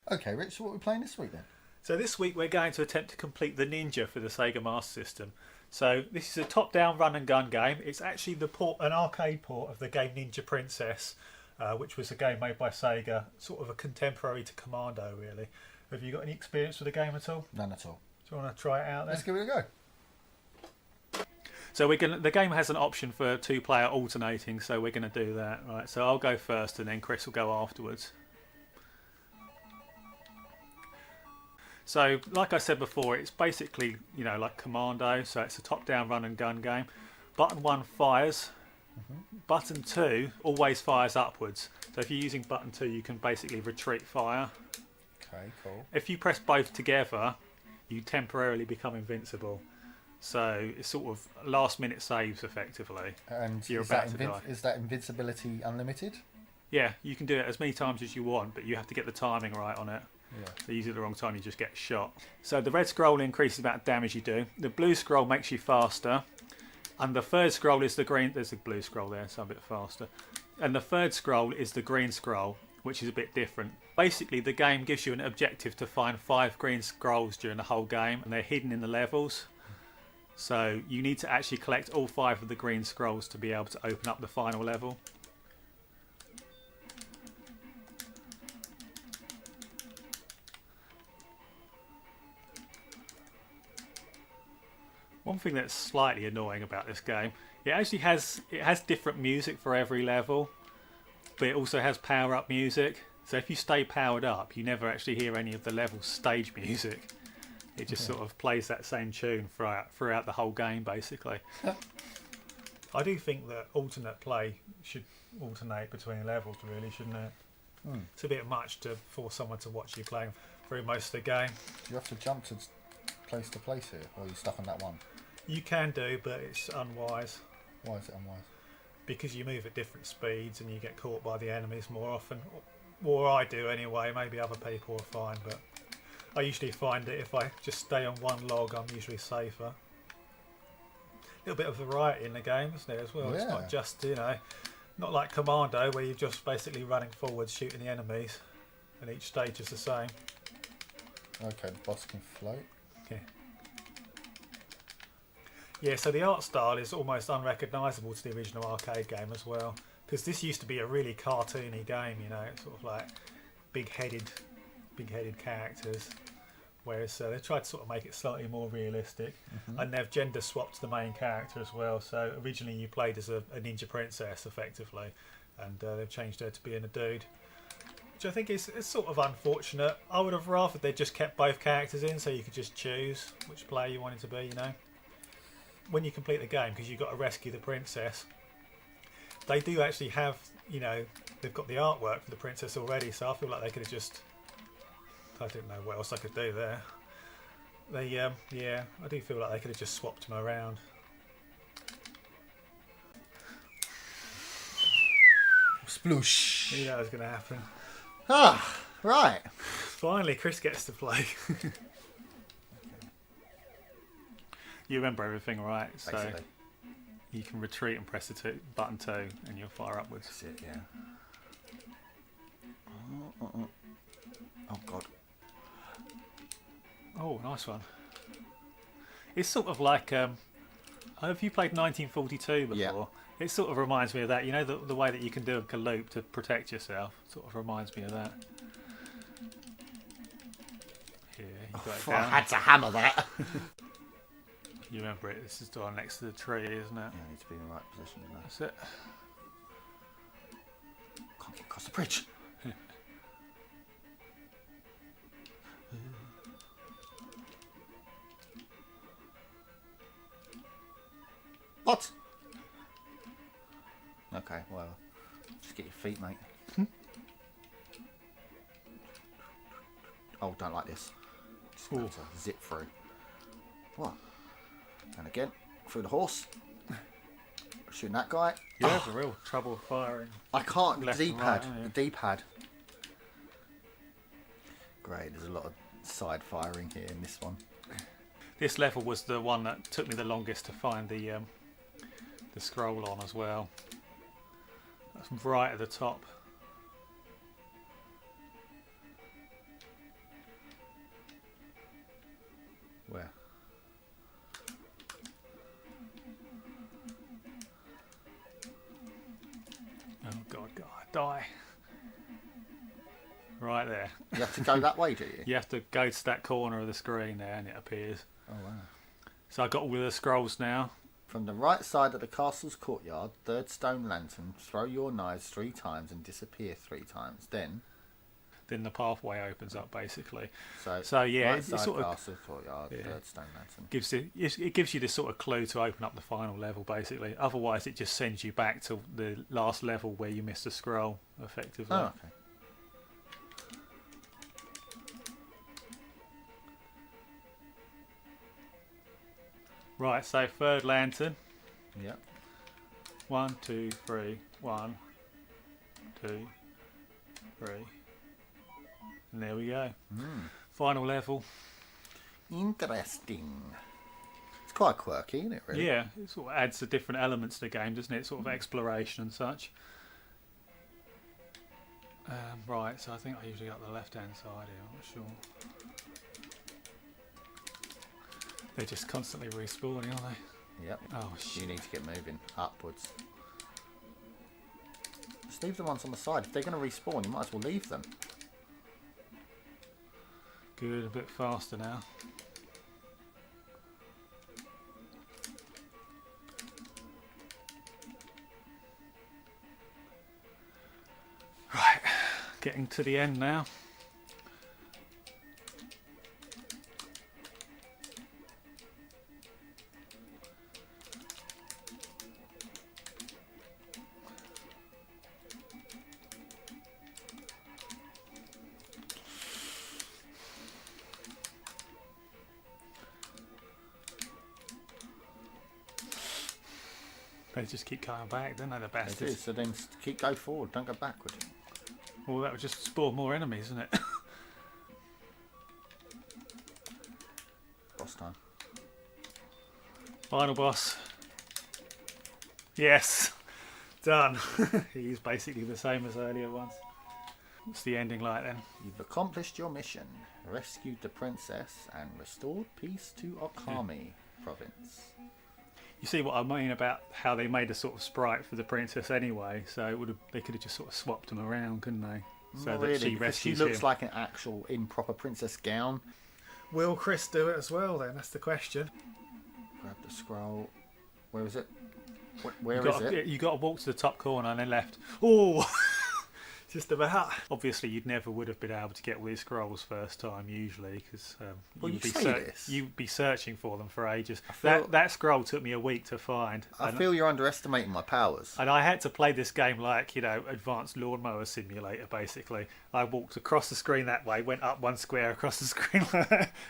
Okay, Rich, so what are we playing this week then? So this week we're going to attempt to complete the Ninja for the Sega Master System. So this is a top-down run-and-gun game. It's actually an arcade port of the game Ninja Princess, which was a game made by Sega, sort of a contemporary to Commando, really. Have you got any experience with the game at all? None at all. Do you want to try it out then? Let's give it a go. So the game has an option for two-player alternating, so we're going to do that. Right. So I'll go first, and then Chris will go afterwards. So, like I said before, it's basically, like Commando, so it's a top-down run-and-gun game. Button 1 fires. Button 2 always fires upwards. So if you're using button 2, you can basically retreat fire. Okay, cool. If you press both together, you temporarily become invincible. So it's sort of last-minute saves, effectively. And You're is about to die. Is that invincibility unlimited? Yeah, you can do it as many times as you want, but you have to get the timing right on it. Yeah. So you use it at the wrong time, you just get shot. So the red scroll increases the amount of damage you do. The blue scroll makes you faster. And the third scroll is the green. There's a blue scroll there, so I'm a bit faster. And the third scroll is the green scroll, which is a bit different. Basically, the game gives you an objective to find 5 green scrolls during the whole game, and they're hidden in the levels. So you need to actually collect all 5 of the green scrolls to be able to open up the final level. One thing that's slightly annoying about this game, it actually has different music for every level, but it also has power-up music. So if you stay powered up, you never actually hear any of the level stage music. It just sort of plays that same tune throughout the whole game, basically. I do think that alternate play should alternate between levels, really, shouldn't it? It's a bit much for someone to watch you playing through most of the game. Do you have to jump to place here, or are you stuck on that one? You can do, but it's unwise. Why is it unwise? Because you move at different speeds and you get caught by the enemies more often. Or I do anyway, maybe other people are fine, but I usually find that if I just stay on one log, I'm usually safer. A little bit of variety in the game, isn't it, as well? Yeah. It's not just, not like Commando, where you're just basically running forwards, shooting the enemies, and each stage is the same. Okay, the boss can float. Okay. Yeah, so the art style is almost unrecognisable to the original arcade game as well, because this used to be a really cartoony game, sort of like big-headed characters, whereas they tried to sort of make it slightly more realistic, and they've gender swapped the main character as well. So originally you played as a ninja princess, effectively, and they've changed her to being a dude, which I think is sort of unfortunate. I would have rather they just kept both characters in, so you could just choose which player you wanted to be, When you complete the game, because you've got to rescue the princess, they do actually have, they've got the artwork for the princess already, so I feel like they could have just, I didn't know what else I could do there. I do feel like they could have just swapped them around. Sploosh. You know what was going to happen. Ah, right. Finally, Chris gets to play. You remember everything, right? Basically. So you can retreat and press the button 2 and you'll fire upwards. That's it, yeah. Oh, God. Oh, nice one. It's sort of like, have you played 1942 before? Yeah. It sort of reminds me of that. The way that you can do a galoop to protect yourself sort of reminds me of that. Here, you got it down. I had to hammer that. You remember it. This is the one next to the tree, isn't it? Yeah, I need to be in the right position. That's it. Can't get across the bridge. What? Okay, well, just get your feet, mate. Oh, don't like this. Just got to zip through. What? And again, through the horse. Shooting that guy. You have a real trouble firing. I can't. Left The and right, D-pad. don't you? The D-pad. Great. There's a lot of side firing here in this one. This level was the one that took me the longest to find the scroll on as well. That's right at the top. God, die. Right there. You have to go that way, do you? You have to go to that corner of the screen there and it appears. Oh, wow. So I got all of the scrolls now. From the right side of the castle's courtyard, third stone lantern, throw your knives 3 times and disappear 3 times. Then the pathway opens up, basically. So yeah, right it side sort of castle courtyard, third stone lantern. it gives you this sort of clue to open up the final level, basically. Otherwise, it just sends you back to the last level where you missed a scroll, effectively. Oh, okay. Right, so third lantern. Yep. 1, 2, 3. 1, 2, 3. And there we go. Final level. Interesting. It's quite quirky, isn't it, really? Yeah, it sort of adds the different elements to the game, doesn't it? Sort of exploration and such. Right, so I think I usually got the left-hand side here, I'm not sure. They're just constantly respawning, aren't they? Yep. Oh, shit. You need to get moving upwards. Just leave the ones on the side. If they're going to respawn, you might as well leave them. Good, a bit faster now. Right, getting to the end now. They just keep coming back, don't they, the They do, bastards? so then go forward, don't go backward. Well, that would just spawn more enemies, isn't it? Boss time. Final boss. Yes! Done. He's basically the same as earlier ones. What's the ending like then? You've accomplished your mission, rescued the princess, and restored peace to Okami province. You see what I mean about how they made a sort of sprite for the princess anyway, so it would have, they could have just sort of swapped them around, couldn't they? So Not that really, she because rescues she looks him. like an actual improper princess gown. Will Chris do it as well then? That's the question. Grab the scroll. Where is it? Where is it? You got to walk to the top corner and then left. Oh, just about. Obviously, you'd never would have been able to get all these scrolls first time usually, because Well, you'd be searching for them for ages. feel- That scroll took me a week to find. I feel you're underestimating my powers. And I had to play this game like, advanced lawnmower simulator, basically. I walked across the screen that way, went up one square across the screen,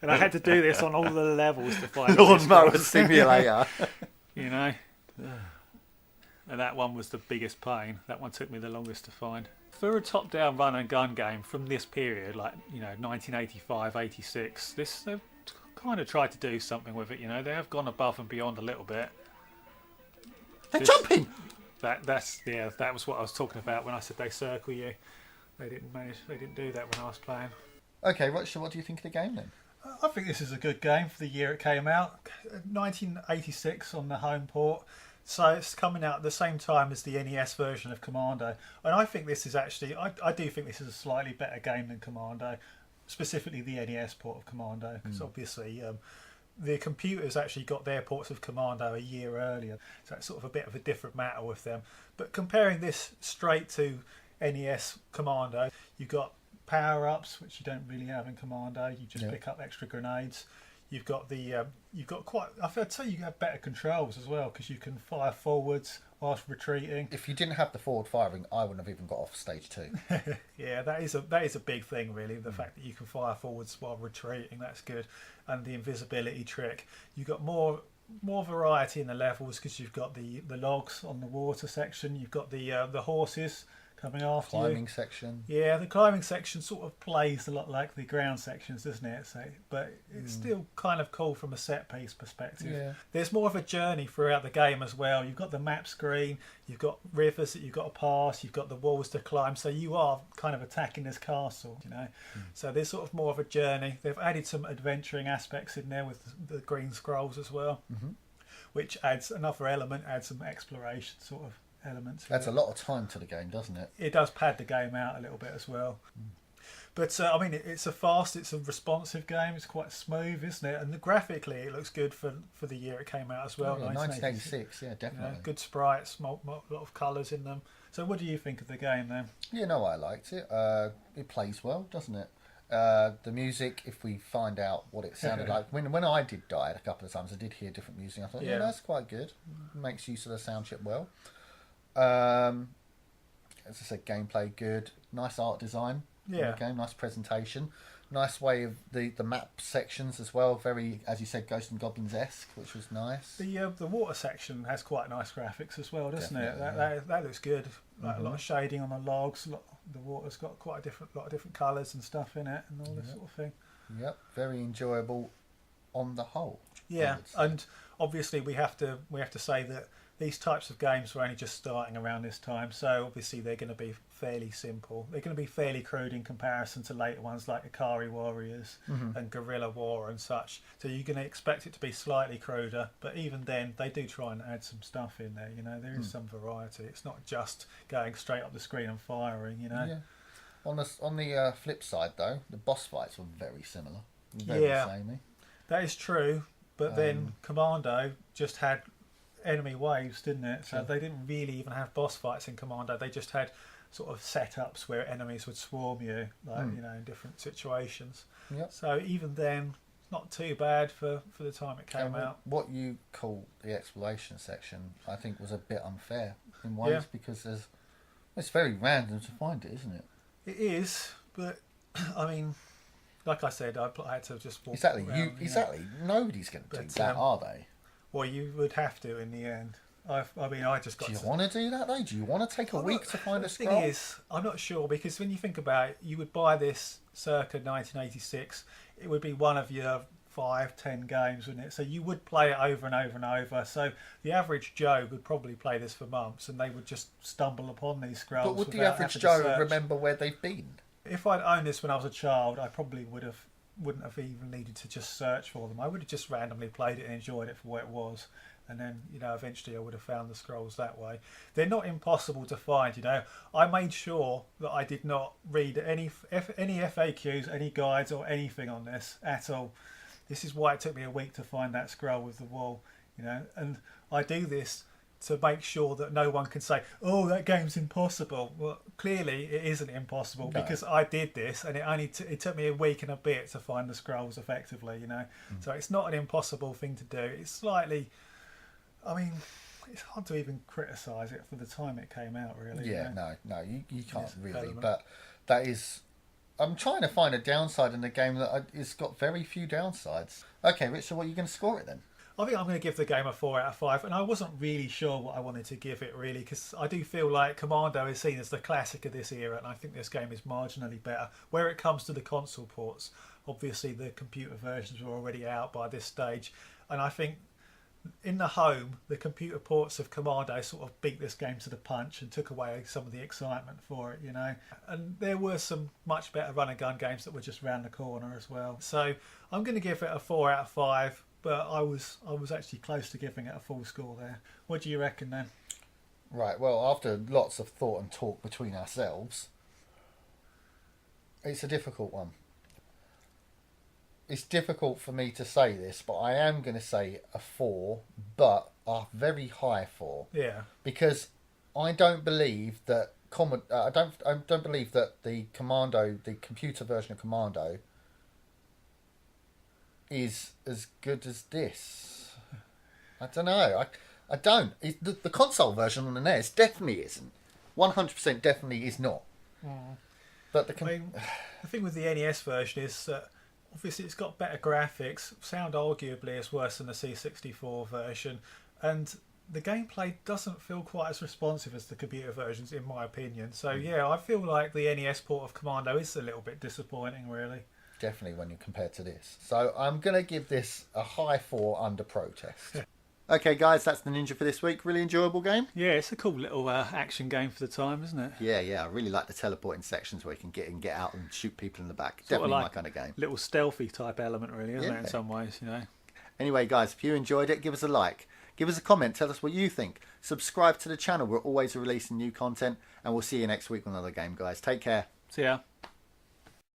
and I had to do this on all the levels to find all these Lawnmower scrolls. simulator. And that one was the biggest pain. That one took me the longest to find. For a top-down run-and-gun game from this period, like, 1985, 86, they've kind of tried to do something with it, They have gone above and beyond a little bit. They're jumping! That was what I was talking about when I said they circle you. They didn't do that when I was playing. Okay, what do you think of the game then? I think this is a good game for the year it came out. 1986 on the home port. So it's coming out at the same time as the NES version of Commando. And I think this is actually, I do think this is a slightly better game than Commando. Specifically the NES port of Commando. Because obviously the computers actually got their ports of Commando a year earlier. So it's sort of a bit of a different matter with them. But comparing this straight to NES Commando, you've got power-ups, which you don't really have in Commando. You just pick up extra grenades. You've got I'd say you have better controls as well, because you can fire forwards whilst retreating. If you didn't have the forward firing, I wouldn't have even got off stage 2. Yeah, that is a big thing, really. The fact that you can fire forwards while retreating, that's good. And the invisibility trick. You've got more variety in the levels, because you've got the logs on the water section. You've got the horses coming after you. Climbing section. Yeah, the climbing section sort of plays a lot like the ground sections, doesn't it? So, but it's still kind of cool from a set piece perspective. Yeah. There's more of a journey throughout the game as well. You've got the map screen, you've got rivers that you've got to pass, you've got the walls to climb. So you are kind of attacking this castle, So there's sort of more of a journey. They've added some adventuring aspects in there with the green scrolls as well, which adds another element, adds some exploration sort of element to That's it. a lot of time to the game, doesn't it? It does pad the game out a little bit as well. But I mean, it's a responsive game. It's quite smooth, isn't it? And graphically, it looks good for the year it came out as well. Yeah, 1986, yeah, definitely. You know, good sprites, a lot of colours in them. So, what do you think of the game then? Yeah, no, I liked it. It plays well, doesn't it? The music, if we find out what it sounded like, when I did die a couple of times, I did hear different music. I thought, yeah, that's quite good. Makes use of the sound chip well. As I said, gameplay good, nice art design. Yeah. Game, nice presentation, nice way of the map sections as well. Very, as you said, Ghosts and Goblins-esque, which was nice. The water section has quite nice graphics as well, doesn't Definitely, it? That looks good. Like a lot of shading on the logs. The water's got quite a lot of different colours and stuff in it, and all this sort of thing. Yep, very enjoyable on the whole. Yeah, and obviously we have to say that these types of games were only just starting around this time, so obviously they're going to be fairly simple. They're going to be fairly crude in comparison to later ones like Ikari Warriors and Guerrilla War and such. So you're going to expect it to be slightly cruder, but even then they do try and add some stuff in there. You know, there is some variety. It's not just going straight up the screen and firing. You know. Yeah. On the flip side, though, the boss fights were very similar. Very samey. That is true. But then Commando just had enemy waves, didn't it? So they didn't really even have boss fights in Commando. They just had sort of setups where enemies would swarm you, like you know, in different situations. Yep. So even then, not too bad for the time it came out. What you call the exploration section, I think, was a bit unfair in ways because it's very random to find it, isn't it? It is, but I mean, like I said, I had to just walk Exactly. around, Nobody's going to do that, are they? Well, you would have to in the end. I mean, I just got. Do you want to do that though? Do you want to take a week to find a scroll? The thing is, I'm not sure, because when you think about it, you would buy this circa 1986. It would be one of your 5-10 games, wouldn't it? So you would play it over and over and over. So the average Joe would probably play this for months, and they would just stumble upon these scrolls. But would the average Joe remember where they've been? If I'd owned this when I was a child, I probably wouldn't have even needed to just search for them. I would have just randomly played it and enjoyed it for what it was, and then, you know, eventually I would have found the scrolls that way. They're not impossible to find, you know. I made sure that I did not read any FAQs, any guides or anything on this at all. This is why it took me a week to find that scroll with the wall, you know, and I do this to make sure that no one can say, oh, that game's impossible. Well, clearly it isn't impossible, because I did this, and it took me a week and a bit to find the scrolls effectively, you know. So it's not an impossible thing to do. It's slightly, I mean, it's hard to even criticise it for the time it came out, really. Yeah, you know? no, you can't really. Element. But that is, I'm trying to find a downside in the game it's got very few downsides. Okay, Rich, so what are you going to score it then? I think I'm going to give the game a 4 out of 5, and I wasn't really sure what I wanted to give it, really, because I do feel like Commando is seen as the classic of this era, and I think this game is marginally better. Where it comes to the console ports, obviously the computer versions were already out by this stage, and I think in the home, the computer ports of Commando sort of beat this game to the punch and took away some of the excitement for it, you know. And there were some much better run and gun games that were just round the corner as well. So I'm going to give it a 4 out of 5. But I was actually close to giving it a full score there. What do you reckon then? Right, well, after lots of thought and talk between ourselves, it's a difficult one. It's difficult for me to say this, but I am going to say a 4, but a very high 4. Yeah. Because I don't believe that I don't believe that the computer version of Commando, is as good as this. I don't know. I don't. The console version on the NES definitely isn't. 100% definitely is not. But the thing with the NES version is that obviously it's got better graphics. Sound arguably is worse than the C64 version, and the gameplay doesn't feel quite as responsive as the computer versions, in my opinion. So yeah, I feel like the NES port of Commando is a little bit disappointing, really. Definitely when you compare to this. So I'm going to give this a high 4 under protest. Okay, guys, that's the Ninja for this week. Really enjoyable game. Yeah, it's a cool little action game for the time, isn't it? Yeah. I really like the teleporting sections where you can get in, get out and shoot people in the back. Sort Definitely like my kind of game. Little stealthy type element, really, isn't it, in some ways, you know? Anyway, guys, if you enjoyed it, give us a like. Give us a comment. Tell us what you think. Subscribe to the channel. We're always releasing new content. And we'll see you next week with another game, guys. Take care. See ya.